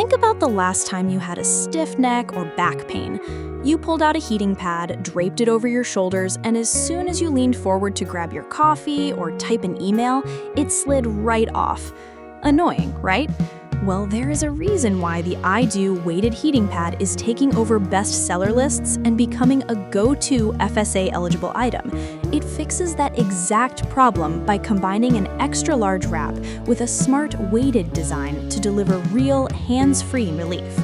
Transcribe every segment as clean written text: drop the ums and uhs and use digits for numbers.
Think about the last time you had a stiff neck or back pain. You pulled out a heating pad, draped it over your shoulders, and as soon as you leaned forward to grab your coffee or type an email, it slid right off. Annoying, right? Well, there is a reason why the iDOO weighted heating pad is taking over bestseller lists and becoming a go-to FSA eligible item. It fixes that exact problem by combining an extra-large wrap with a smart weighted design to deliver real hands-free relief.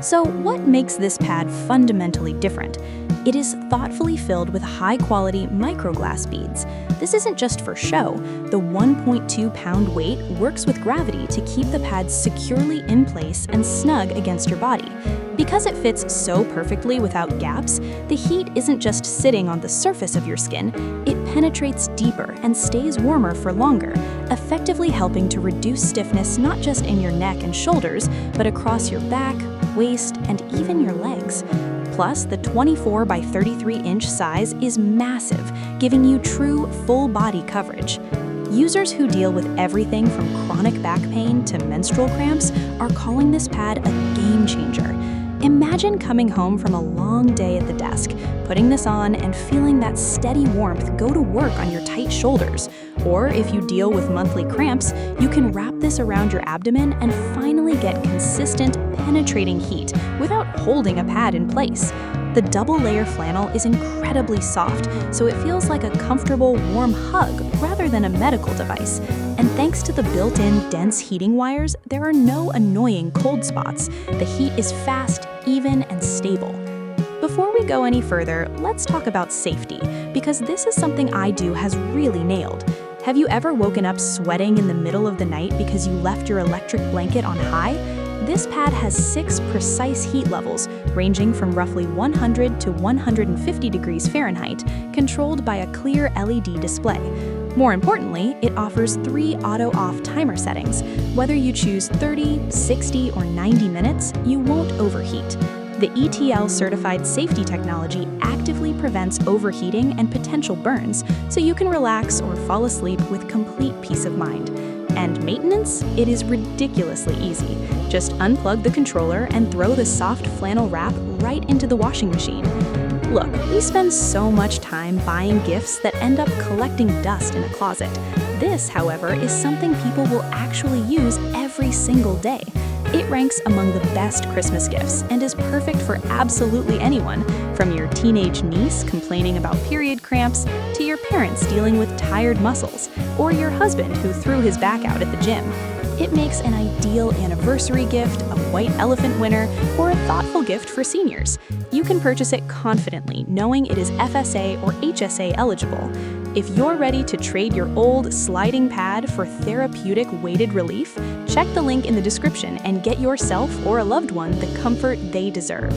So what makes this pad fundamentally different? It is thoughtfully filled with high-quality microglass beads. This isn't just for show. The 1.2-pound weight works with gravity to keep the pad securely in place and snug against your body. Because it fits so perfectly without gaps, the heat isn't just sitting on the surface of your skin, it penetrates deeper and stays warmer for longer, effectively helping to reduce stiffness not just in your neck and shoulders, but across your back, waist, and even your legs. Plus, the 24 by 33-inch size is massive, giving you true full-body coverage. Users who deal with everything from chronic back pain to menstrual cramps are calling this pad a game changer. Imagine coming home from a long day at the desk, putting this on and feeling that steady warmth go to work on your tight shoulders. Or if you deal with monthly cramps, you can wrap this around your abdomen and finally get consistent, penetrating heat without holding a pad in place. The double-layer flannel is incredibly soft, so it feels like a comfortable, warm hug rather than a medical device. And thanks to the built-in dense heating wires, there are no annoying cold spots. The heat is fast, even, and stable. Before we go any further, let's talk about safety, because this is something iDOO has really nailed. Have you ever woken up sweating in the middle of the night because you left your electric blanket on high? This pad has 6 precise heat levels, ranging from roughly 100 to 150 degrees Fahrenheit, controlled by a clear LED display. More importantly, it offers 3 auto-off timer settings. Whether you choose 30, 60, or 90 minutes, you won't overheat. The ETL-certified safety technology actively prevents overheating and potential burns, so you can relax or fall asleep with complete peace of mind. And maintenance? It is ridiculously easy. Just unplug the controller and throw the soft flannel wrap right into the washing machine. Look, we spend so much time buying gifts that end up collecting dust in a closet. This, however, is something people will actually use every single day. It ranks among the best Christmas gifts and is perfect for absolutely anyone, from your teenage niece complaining about period cramps to your parents dealing with tired muscles, or your husband who threw his back out at the gym. It makes an ideal anniversary gift, a white elephant winner, or a thoughtful gift for seniors. You can purchase it confidently, knowing it is FSA or HSA eligible. If you're ready to trade your old sliding pad for therapeutic weighted relief, check the link in the description and get yourself or a loved one the comfort they deserve.